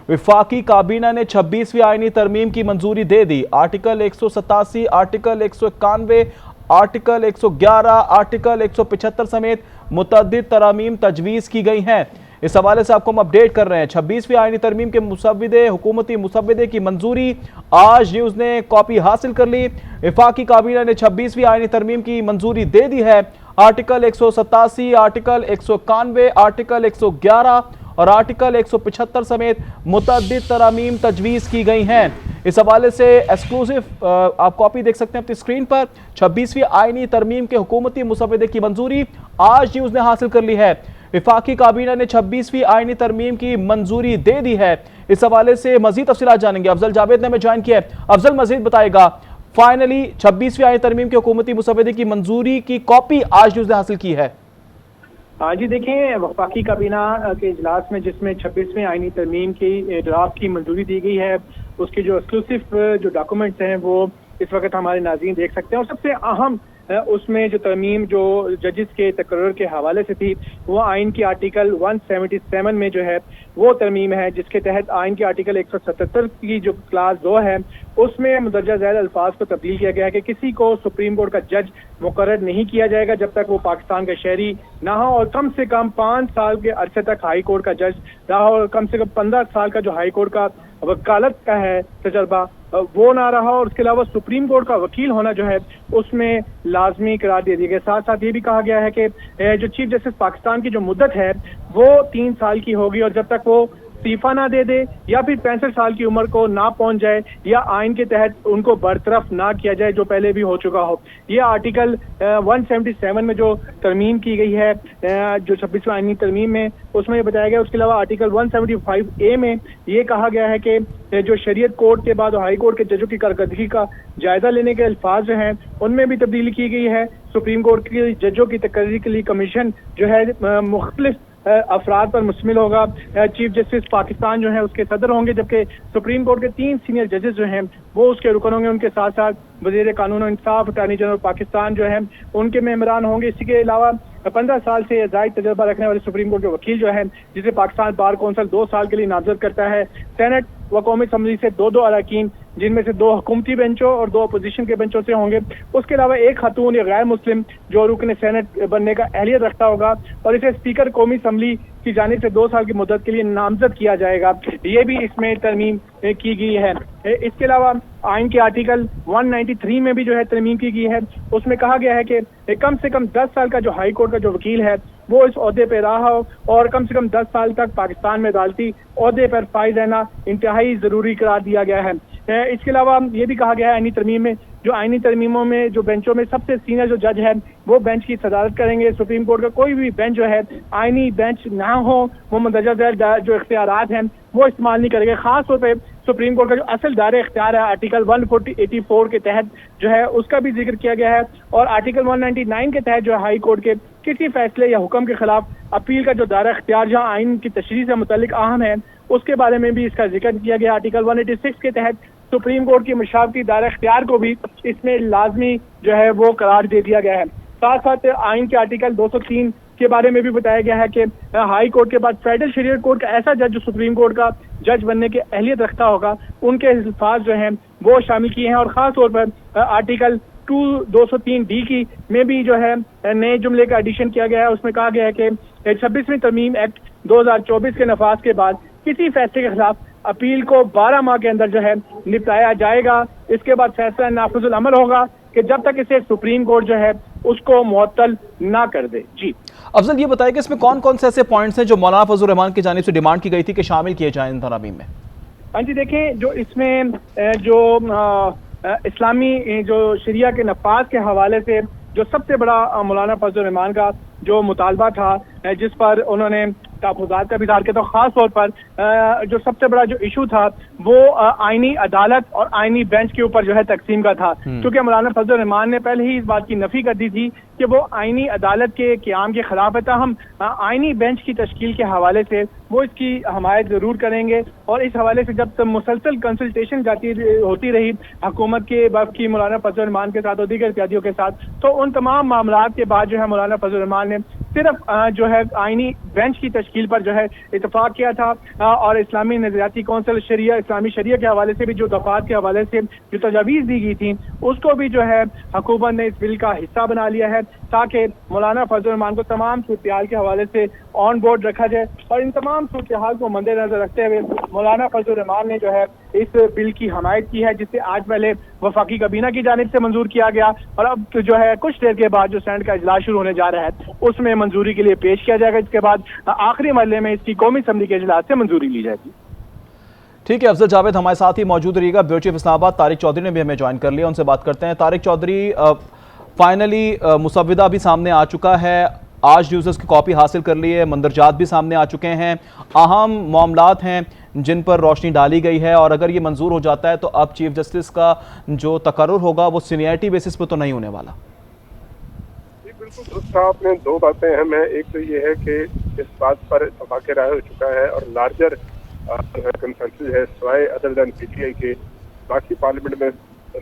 वफाकी काबीना ने 26वीं आईनी तरमीम की मंजूरी दे दी। आर्टिकल 187, आर्टिकल 191, आर्टिकल 111, आर्टिकल 175 समेत मुतअद्दिद तरामीम तजवीज़ की गई हैं। इस हवाले से आपको हम अपडेट कर रहे हैं। 26वीं आईनी तरमीम के मुसव्विदे हुकूमती मुसव्विदे की मंजूरी, आज न्यूज़ ने कॉपी हासिल कर ली। वफाकी काबीना ने 26वीं आईनी तरमीम की मंजूरी दे दी है। आर्टिकल 187, आर्टिकल 191, आर्टिकल 111 और आर्टिकल 175 समेत मुतअद्दिद तरामीम तजवीज़ की गई हैं। इस हवाले से एक्सक्लूसिव आप कॉपी देख सकते हैं अपनी स्क्रीन पर। 26वीं आईनी तरमीम के हुकूमती मुसव्विदे की मंजूरी आज न्यूज़ ने हासिल कर ली है। वफाकी काबीना ने 26वीं आईनी तरमीम की मंजूरी दे दी है। इस हवाले से मजीद तफसीलात जानेंगे। अफजल जावेद ने हमें ज्वाइन किया है। अफजल, मजीद बताएगा, फाइनली 26वीं आईनी तरमीम के हुकूमती मुसव्विदे की मंजूरी की कॉपी आज न्यूज़ ने हासिल की है। हाँ जी, देखें, वफाकी काबीना के इजलास में जिसमें 26वीं आईनी तरमीम की ड्राफ्ट की मंजूरी दी गई है, उसके जो एक्सक्लूसिव जो डॉक्यूमेंट्स हैं वो इस वक्त हमारे नाज़रीन देख सकते हैं। और सबसे अहम उसमें जो तरमीम जो जजेस के तकर्रुर के हवाले से थी, वो आइन की आर्टिकल 177 में जो है वो तरमीम है, जिसके तहत आइन के आर्टिकल 177 की जो क्लास 2 है उसमें मुदर्जा ज़ैल अल्फाज को तब्दील किया गया है कि किसी को सुप्रीम कोर्ट का जज मुकर्रर नहीं किया जाएगा जब तक वो पाकिस्तान का शहरी ना हो और कम से कम 5 साल के अरसे तक हाई कोर्ट का जज रहा हो और कम से कम 15 साल का जो हाई कोर्ट का वकालत का है तजर्बा वो ना रहा। और उसके अलावा सुप्रीम कोर्ट का वकील होना जो है उसमें लाजमी करार दे दिया गया। साथ साथ ये भी कहा गया है कि जो चीफ जस्टिस पाकिस्तान की जो मुद्दत है वो 3 साल की होगी और जब तक वो इस्तीफा ना दे दे या फिर 65 साल की उम्र को ना पहुंच जाए या आइन के तहत उनको बरतरफ ना किया जाए जो पहले भी हो चुका हो। ये आर्टिकल 177 में जो तरमीम की गई है जो 26वीं आईनी तरमीम में, उसमें ये बताया गया। उसके अलावा आर्टिकल 175A में ये कहा गया है कि जो शरीयत कोर्ट के बाद हाई कोर्ट के जजों की कारकर्दगी का जायजा लेने के अल्फाज जो हैं उनमें भी तब्दीली की गई है। सुप्रीम कोर्ट के जजों की तकर्री के लिए कमीशन जो है मुख्तलिफ अफराद पर मुश्तमिल होगा। चीफ जस्टिस पाकिस्तान जो है उसके सदर होंगे, जबकि सुप्रीम कोर्ट के 3 सीनियर जजेस जो हैं वो उसके रुकन होंगे। उनके साथ साथ वज़ीर कानून और इंसाफ, अटॉर्नी जनरल पाकिस्तान जो है उनके मेंबरान होंगे। इसी के अलावा 15 साल से ज़ायद तजर्बा रखने वाले सुप्रीम कोर्ट के वकील जो है, जिसे पाकिस्तान बार कौंसिल 2 साल के लिए नामजद करता है। सेनेट व कौमी असम्बली से 2 अरकान, जिनमें से 2 हुकूमती बेंचों और 2 अपोजिशन के बेंचों से होंगे। उसके अलावा 1 खातून या गैर मुस्लिम जो रुकन सेनेट बनने का अहलियत रखता होगा और इसे स्पीकर कौमी असम्बली की जानिब से 2 साल की मुद्दत के लिए नामजद किया जाएगा। ये भी इसमें तरमीम की गई है। इसके अलावा आइन के आर्टिकल 193 में भी जो है तरमीम की गई है। उसमें कहा गया है कि कम से कम 10 साल का जो हाई कोर्ट का जो वकील है वो इस ओहदे पे रहा हो और कम से कम 10 साल तक पाकिस्तान में अदालती ओहदे पर फाइज रहना इंतहाई ज़रूरी करार दिया गया है। इसके अलावा ये भी कहा गया है आईनी तरमीम में, जो आईनी तरमीमों में जो बेंचों में सबसे सीनियर जो जज है वो बेंच की सदारत करेंगे। सुप्रीम कोर्ट का कोई भी बेंच जो है आईनी बेंच ना हो वो मुंदरजा ज़ैल जो इख्तियारात हैं वो इस्तेमाल नहीं करेंगे। खास तौर पे सुप्रीम कोर्ट का जो असल दायरा इख्तियार है आर्टिकल 184 के तहत जो है उसका भी जिक्र किया गया है और आर्टिकल 199 के तहत जो है हाई कोर्ट के किसी फैसले या हुक्म के खिलाफ अपील का जो दायरा इख्तियार जहाँ आइन की तशरीह से मुतल्लिक अहम है उसके बारे में भी इसका जिक्र किया गया। आर्टिकल 186 के तहत सुप्रीम कोर्ट की मुशावरती दायरा इख्तियार को भी इसमें लाजमी जो है वो करार दे दिया गया है। साथ साथ आइन के आर्टिकल 203 के बारे में भी बताया गया है कि हाई कोर्ट के बाद फेडरल शरीयत कोर्ट का ऐसा जज जो सुप्रीम कोर्ट का जज बनने की अहलियत रखता होगा उनके अल्फाज जो हैं वो शामिल किए हैं। और ख़ास तौर पर आर्टिकल 203D की में भी जो है नए जुमले का एडिशन किया गया है। उसमें कहा गया है कि 26वीं तरमीम एक्ट 2024 के नफाज के बाद किसी फैसले के खिलाफ अपील को 12 माह के अंदर जो है निपटाया जाएगा। इसके बाद फैसला नाफिजुल अमल होगा कि जब तक इसे सुप्रीम कोर्ट जो है उसको मुअत्तल ना कर दे। जी अफजल, ये बताइए कि इसमें कौन कौन से ऐसे पॉइंट्स हैं जो मौलाना फजल रहमान की जानिब से डिमांड की गई थी कि शामिल किए जाएं इन तरामीम में? हाँ जी, देखें, जो इसमें जो इस्लामी जो शरिया के नफाज के हवाले से जो सबसे बड़ा मौलाना फजल रहमान का जो मुतालबा था जिस पर उन्होंने तहफ़्फ़ुज़ात का भी इज़हार किया, तो ख़ास तौर पर जो सबसे बड़ा जो इशू था वो आइनी अदालत और आइनी बेंच के ऊपर जो है तकसीम का था। क्योंकि मौलाना फजल रहमान ने पहले ही इस बात की नफ़ी कर दी थी कि वो आइनी अदालत के क़याम के ख़िलाफ़ है। हम आइनी बेंच की तश्कील के हवाले से وہ اس کی حمایت ضرور کریں گے. اور اس حوالے سے جب تک مسلسل کنسلٹیشن ہوتی رہی حکومت کے وفد کی مولانا فضل الرحمان کے ساتھ اور دیگر اتحادیوں کے ساتھ, تو ان تمام معاملات کے بعد جو ہے مولانا فضل الرحمان نے صرف جو ہے آئینی بینچ کی تشکیل پر جو ہے اتفاق کیا تھا, اور اسلامی نظریاتی کونسل شریعہ اسلامی شریعہ کے حوالے سے بھی جو دفعات کے حوالے سے جو تجاویز دی گئی تھیں اس کو بھی جو ہے حکومت نے اس بل کا حصہ بنا لیا ہے, تاکہ مولانا فضل الرحمان کو تمام صورتحال کے حوالے سے آن بورڈ رکھا جائے. اور ان تمام صورتحال کو مد نظر رکھتے ہوئے مولانا فضل الرحمان نے جو ہے اس بل کی حمایت کی ہے, جسے آج پہلے وفاقی کابینہ کی جانب سے منظور کیا گیا, اور اب جو ہے کچھ دیر کے بعد جو سینٹ کا اجلاس شروع ہونے جا رہا ہے اس میں منظوری کے لیے پیش کیا جائے گا, جس کے بعد آخری مرحلے میں اس کی قومی اسمبلی کے اجلاس سے منظوری لی جائے گی. ٹھیک ہے, افضل جاوید ہمارے ساتھ ہی موجود رہیے گا. بیورو چیف اسلام آباد طارق چودھری نے بھی ہمیں جوائن کر لیا, ان سے بات کرتے ہیں. طارق چودھری, فائنلی مسودہ بھی سامنے آ چکا ہے, آج یوزرز کی کاپی حاصل کر لی ہے, مندرجات بھی سامنے آ چکے ہیں, اہم معاملات ہیں جن پر روشنی ڈالی گئی ہے, اور اگر یہ منظور ہو جاتا ہے تو اب چیف جسٹس کا جو تقرر ہوگا وہ سینئرٹی بیسس پہ تو نہیں ہونے والا. جی بالکل درست کہا آپ نے. دو باتیں اہم ہیں. ایک تو یہ ہے کہ اس بات پر اتفاق رائے ہو چکا ہے اور لارجر کنسنسس ہے, سوائے other then P T I کے باقی پارلیمنٹ میں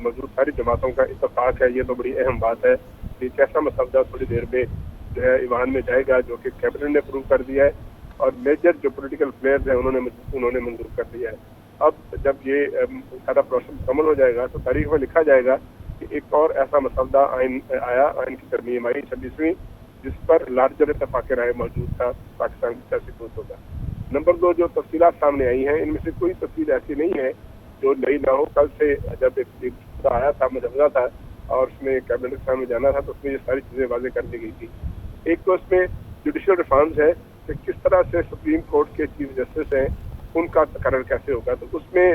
موجود ساری جماعتوں کا اتفاق ہے. یہ تو بڑی اہم بات ہے کہ کیسا مسودہ تھوڑی دیر میں جو ہے ایوان میں جائے گا, جو کہ کیبنٹ نے اپروو کر دیا ہے اور میجر جو پولیٹیکل پلیئرز ہیں انہوں نے منظور کر دیا ہے. اب جب یہ سارا پروسیس مکمل ہو جائے گا تو تاریخ میں لکھا جائے گا کہ ایک اور ایسا مسودہ آئین کی ترمیم آئی 26ویں, جس پر لارجر اتفاق رائے موجود تھا پاکستان کی سیاسی قوتوں کا. نمبر 2, جو تفصیلات سامنے آئی ہیں ان میں سے کوئی تفصیل ایسی نہیں ہے جو نئی نہ ہو. کل سے جب ایک آیا تھا مجوزہ تھا اور اس میں کیبنٹ کے سامنے جانا تھا تو اس میں یہ ساری چیزیں واضح کر دی گئی تھی. ایک تو اس میں جوڈیشل ریفارمز ہے کہ کس طرح سے سپریم کورٹ کے چیف جسٹس ہیں ان کا تقرر کیسے ہوگا. تو اس میں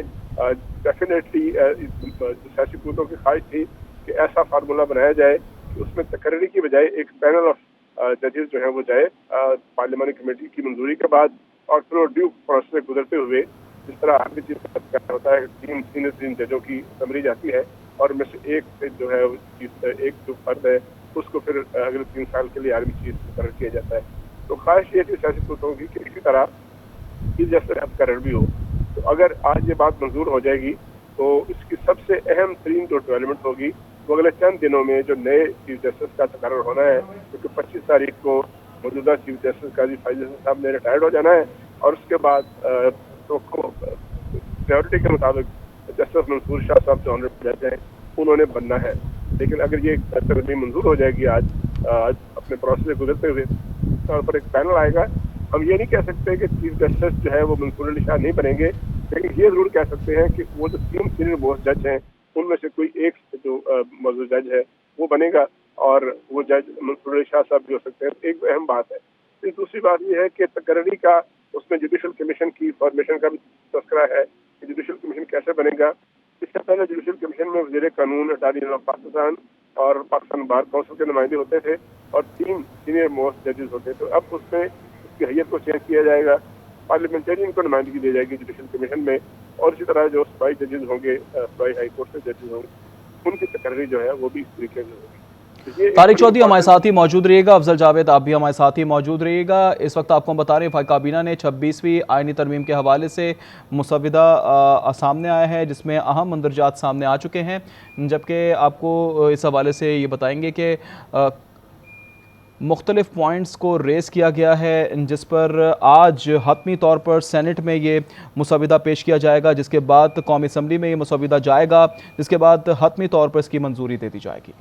ڈیفینیٹلی سیاسی قوتوں کی خواہش تھی کہ ایسا فارمولہ بنایا جائے کہ اس میں تقرری کی بجائے ایک پینل آف ججز جو ہے وہ جائے پارلیمانی کمیٹی کی منظوری کے بعد, اور پھر وہ ڈیو پروسیس سے گزرتے ہوئے جس طرح آرمی چیف کا ہوتا ہے 3 سینئر ججوں کی سمری جاتی ہے اور ان میں سے ایک جو ہے ایک جو فرد ہے اس کو پھر اگلے 3 سال کے لیے آرمی چیف مقرر کیا جاتا ہے. تو خواہش یہ تھی سیاسی قوتوں کی کہ اسی طرح چیف جسٹس مقرر بھی ہو. تو اگر آج یہ بات منظور ہو جائے گی تو اس کی سب سے اہم ترین جو ڈیولپمنٹ ہوگی وہ اگلے چند دنوں میں جو نئے چیف جسٹس کا تقرر ہونا ہے, کیونکہ 25 تاریخ کو موجودہ چیف جسٹس قاضی فائز حسن صاحب نے ریٹائرڈ ہو جانا ہے, اور اس کے بعد پریورٹی کے مطابق جسٹس منصور شاہ صاحب جو آنریبل جج ہیں انہوں نے بننا ہے. لیکن اگر یہ ترمیم منظور ہو جائے گی آج اپنے پروسیس سے گزرتے ہوئے طور پر ایک پینل آئے گا, ہم یہ نہیں کہہ سکتے کہ چیف جسٹس جو ہے وہ منصور علی شاہ نہیں بنیں گے, لیکن یہ ضرور کہہ سکتے ہیں کہ وہ جو 3 سینئر موسٹ جج ہیں ان میں سے کوئی ایک جو موجود جج ہے وہ بنے گا, اور وہ جج منصور علی شاہ صاحب بھی ہو سکتے ہیں. ایک اہم بات ہے. دوسری بات یہ ہے کہ تقرری کا اس میں جوڈیشل کمیشن کی فارمیشن کا بھی تذکرہ ہے کہ جوڈیشل کمیشن کیسے بنے گا. اس سے پہلے جوڈیشل کمیشن میں وزیر قانون, اٹارنی جنرل آف پاکستان اور پاکستان بار کونسل کے نمائندے ہوتے تھے اور 3 سینئر موسٹ ججز ہوتے تھے. اب اس میں اس کی حیثیت کو چینج کیا جائے گا, پارلیمنٹرین کو نمائندگی دی جائے گی جوڈیشل کمیشن میں, اور اسی طرح جو صوبائی ججز ہوں گے, صوبائی ہائی کورٹ سے ججز ہوں گے, ان کی تقرری جو ہے وہ بھی اس طریقے سے ہوگی. طارق چودھری ہمارے ساتھ ہی موجود رہیے گا. افضل جاوید آپ بھی ہمارے ساتھ ہی موجود رہیے گا. اس وقت آپ کو ہم بتا رہے ہیں وفاقی کابینہ نے 26ویں آئینی ترمیم کے حوالے سے مسودہ سامنے آیا ہے جس میں اہم مندرجات سامنے آ چکے ہیں, جبکہ آپ کو اس حوالے سے یہ بتائیں گے کہ مختلف پوائنٹس کو ریز کیا گیا ہے جس پر آج حتمی طور پر سینٹ میں یہ مسودہ پیش کیا جائے گا, جس کے بعد قومی اسمبلی میں یہ مسودہ جائے گا, جس کے بعد حتمی طور پر اس کی منظوری دے دی جائے گی.